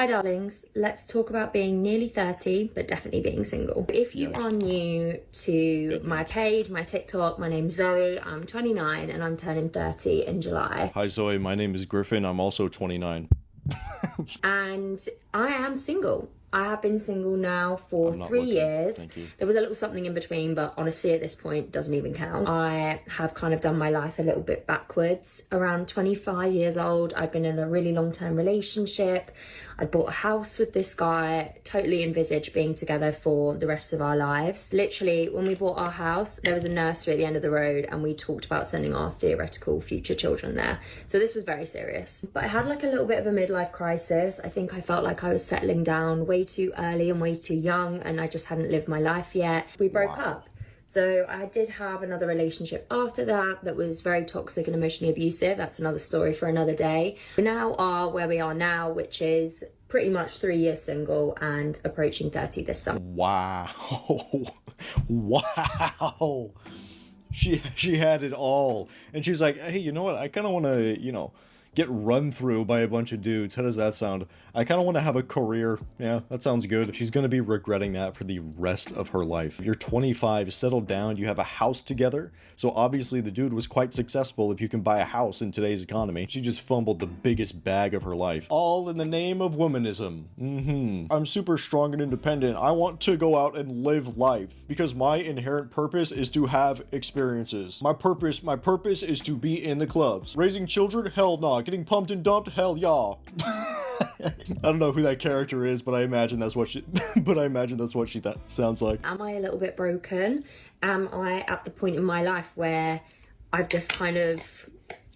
Hi darlings, let's talk about being nearly 30, but definitely being single. If you are new to my page, my TikTok, my name's Zoe, I'm 29 and I'm turning 30 in July. Hi Zoe, my name is Griffin, I'm also 29. And I am single. I have been single now for 3 years. Thank you. There was a little something in between, but honestly at this point it doesn't even count. I have kind of done my life a little bit backwards. Around 25 years old, I'd been in a really long-term relationship. I'd bought a house with this guy, totally envisaged being together for the rest of our lives. Literally, when we bought our house, there was a nursery at the end of the road and we talked about sending our theoretical future children there. So this was very serious. But I had like a little bit of a midlife crisis. I think I felt like I was settling down way too early and way too young and I just hadn't lived my life yet. We broke up. So I did have another relationship after that was very toxic and emotionally abusive. That's another story for another day. We now are where we are now, which is pretty much 3 years single and approaching 30 this summer. Wow. Wow. She had it all. And she's like, hey, you know what? I kind of want to, get run through by a bunch of dudes. How does that sound? I kind of want to have a career. Yeah, that sounds good. She's going to be regretting that for the rest of her life. You're 25, settled down, you have a house together. So obviously the dude was quite successful if you can buy a house in today's economy. She just fumbled the biggest bag of her life. All in the name of womanism. I'm super strong and independent. I want to go out and live life because my inherent purpose is to have experiences. My purpose is to be in the clubs. Raising children? Hell no. Getting pumped and dumped? Hell yeah. I don't know who that character is, but I imagine that's what she sounds like. Am I a little bit broken? Am I at the point in my life where I've just kind of,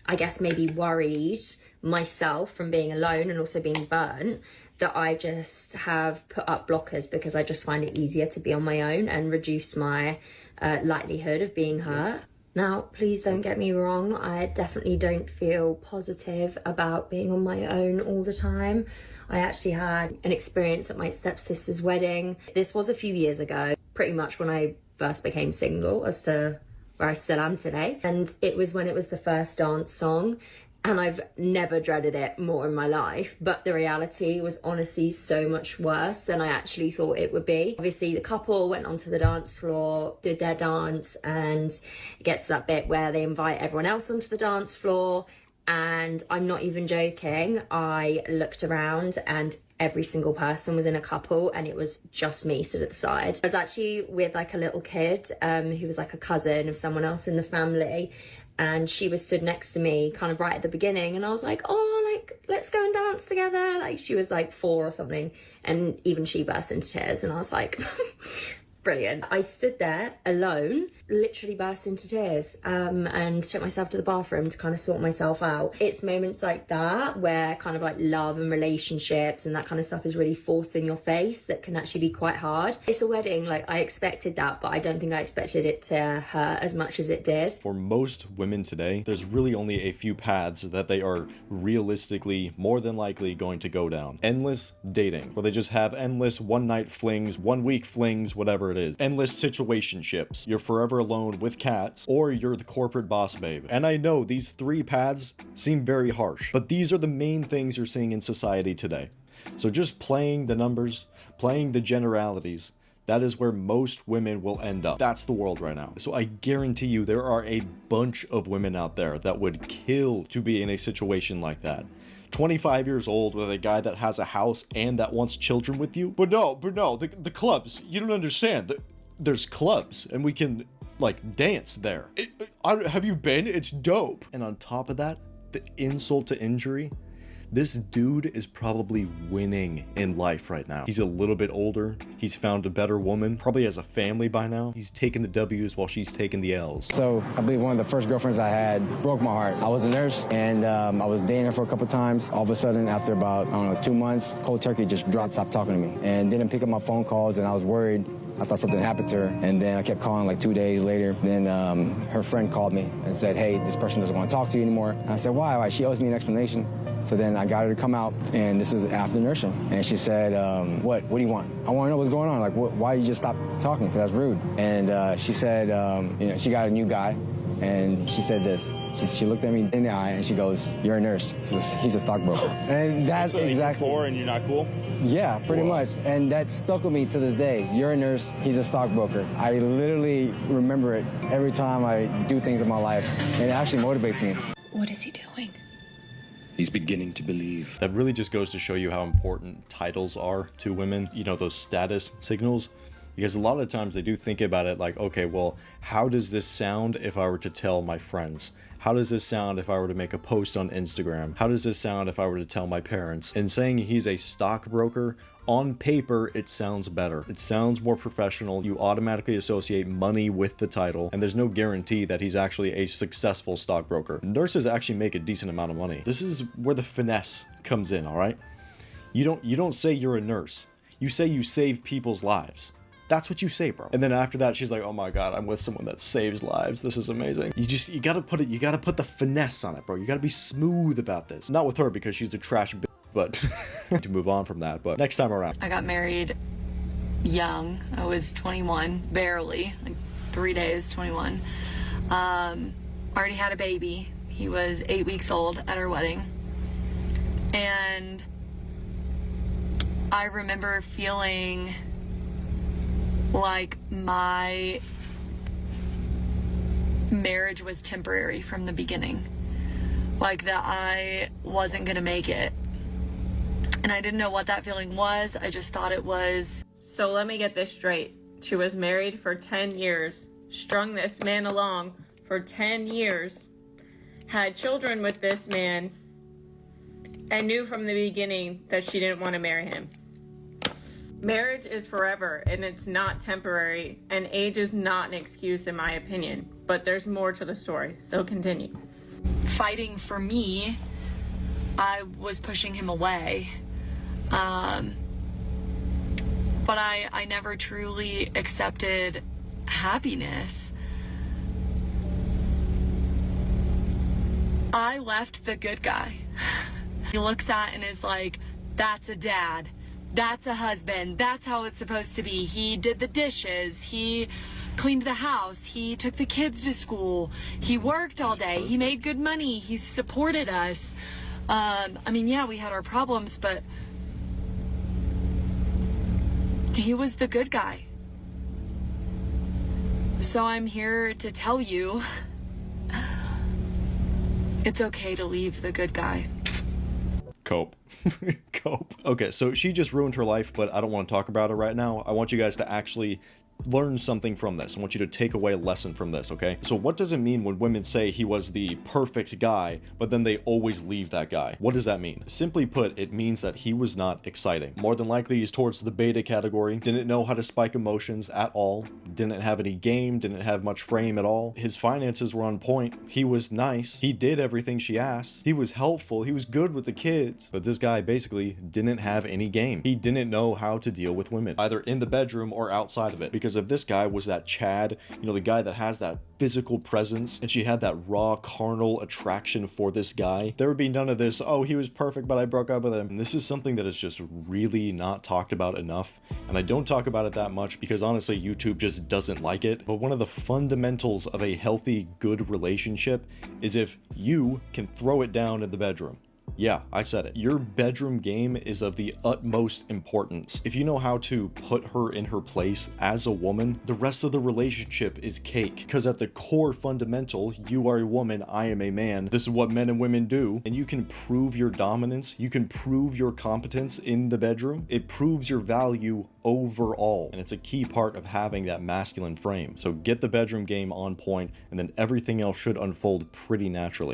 I guess maybe worried myself from being alone and also being burnt, that I just have put up blockers because I just find it easier to be on my own and reduce my likelihood of being hurt? Now, please don't get me wrong, I definitely don't feel positive about being on my own all the time. I actually had an experience at my stepsister's wedding. This was a few years ago, pretty much when I first became single as to where I still am today. And it was when it was the first dance song. And I've never dreaded it more in my life, but the reality was honestly so much worse than I actually thought it would be. Obviously, the couple went onto the dance floor, did their dance, and it gets to that bit where they invite everyone else onto the dance floor. And I'm not even joking, I looked around and every single person was in a couple and it was just me stood at the side. I was actually with like a little kid who was like a cousin of someone else in the family. And she was stood next to me kind of right at the beginning and I was like, oh, like, let's go and dance together. Like she was like 4 or something. And even she burst into tears and I was like, brilliant. I stood there alone, literally burst into tears and took myself to the bathroom to kind of sort myself out. It's moments like that where kind of like love and relationships and that kind of stuff is really forced in your face that can actually be quite hard. It's a wedding, like I expected that, but I don't think I expected it to hurt as much as it did. For most women today, there's really only a few paths that they are realistically more than likely going to go down. Endless dating, where they just have endless one-night flings, one-week flings, whatever it is. Endless situationships. You're forever alone with cats, or you're the corporate boss babe. And I know these 3 paths seem very harsh, but these are the main things you're seeing in society today. So just playing the numbers, playing the generalities, that is where most women will end up. That's the world right now. So I guarantee you there are a bunch of women out there that would kill to be in a situation like that. 25 years old with a guy that has a house and that wants children with you. But no, the clubs, you don't understand. There's clubs and we can like dance there. Have you been? It's dope. And on top of that, the insult to injury, this dude is probably winning in life right now. He's a little bit older. He's found a better woman, probably has a family by now. He's taking the W's while she's taking the L's. So I believe one of the first girlfriends I had broke my heart. I was a nurse and I was dating her for a couple times. All of a sudden, after about, I don't know, 2 months, cold turkey just stopped talking to me and didn't pick up my phone calls and I was worried. I thought something happened to her, and then I kept calling like 2 days later. Then her friend called me and said, hey, this person doesn't want to talk to you anymore. And I said, why? She owes me an explanation. So then I got her to come out, and this is after nursing. And she said, what do you want? I want to know what's going on. Like, why did you just stop talking? Because that's rude. And she said, she got a new guy. And she said this. She looked at me in the eye and she goes, "You're a nurse." He's a stockbroker. And that's so exactly. You're poor and you're not cool? Yeah, pretty much. And that stuck with me to this day. You're a nurse, he's a stockbroker. I literally remember it every time I do things in my life. And it actually motivates me. What is he doing? He's beginning to believe. That really just goes to show you how important titles are to women, you know, those status signals. Because a lot of times they do think about it like, okay, well, how does this sound if I were to tell my friends? How does this sound if I were to make a post on Instagram? How does this sound if I were to tell my parents? And saying he's a stockbroker, on paper, it sounds better. It sounds more professional. You automatically associate money with the title, and there's no guarantee that he's actually a successful stockbroker. Nurses actually make a decent amount of money. This is where the finesse comes in, all right? You don't say you're a nurse. You say you save people's lives. That's what you say, bro. And then after that, she's like, "Oh my God, I'm with someone that saves lives. This is amazing." You gotta put the finesse on it, bro. You gotta be smooth about this. Not with her because she's a trash bitch, but to move on from that. But next time around. I got married young. I was 21, barely, like 3 days, 21. Already had a baby. He was 8 weeks old at our wedding. And I remember feeling like my marriage was temporary from the beginning. Like that I wasn't gonna make it. And I didn't know what that feeling was. I just thought it was. So let me get this straight. She was married for 10 years, strung this man along for 10 years, had children with this man, and knew from the beginning that she didn't want to marry him. Marriage is forever, and it's not temporary, and age is not an excuse in my opinion. But there's more to the story, so continue. Fighting for me, I was pushing him away. But I never truly accepted happiness. I left the good guy. He looks at and is like, "That's a dad. That's a husband. That's how it's supposed to be. He did the dishes. He cleaned the house. He took the kids to school. He worked all day. He made good money. He supported us." I mean, yeah, we had our problems, but he was the good guy. So I'm here to tell you, it's okay to leave the good guy. Cope. Cope. Okay, so she just ruined her life, but I don't want to talk about it right now. I want you guys to actually learn something from this. I want you to take away a lesson from this, okay? So what does it mean when women say he was the perfect guy, but then they always leave that guy? What does that mean? Simply put, it means that he was not exciting. More than likely, he's towards the beta category, didn't know how to spike emotions at all, didn't have any game, didn't have much frame at all. His finances were on point. He was nice. He did everything she asked. He was helpful. He was good with the kids. But this guy basically didn't have any game. He didn't know how to deal with women, either in the bedroom or outside of it. Because if this guy was that Chad, you know, the guy that has that physical presence, and she had that raw carnal attraction for this guy, there would be none of this, "Oh, he was perfect, but I broke up with him." And this is something that is just really not talked about enough. And I don't talk about it that much because honestly, YouTube just doesn't like it. But one of the fundamentals of a healthy, good relationship is if you can throw it down in the bedroom. Yeah, I said it. Your bedroom game is of the utmost importance. If you know how to put her in her place as a woman, the rest of the relationship is cake. Because at the core fundamental, you are a woman, I am a man. This is what men and women do. And you can prove your dominance. You can prove your competence in the bedroom. It proves your value overall. And it's a key part of having that masculine frame. So get the bedroom game on point, and then everything else should unfold pretty naturally.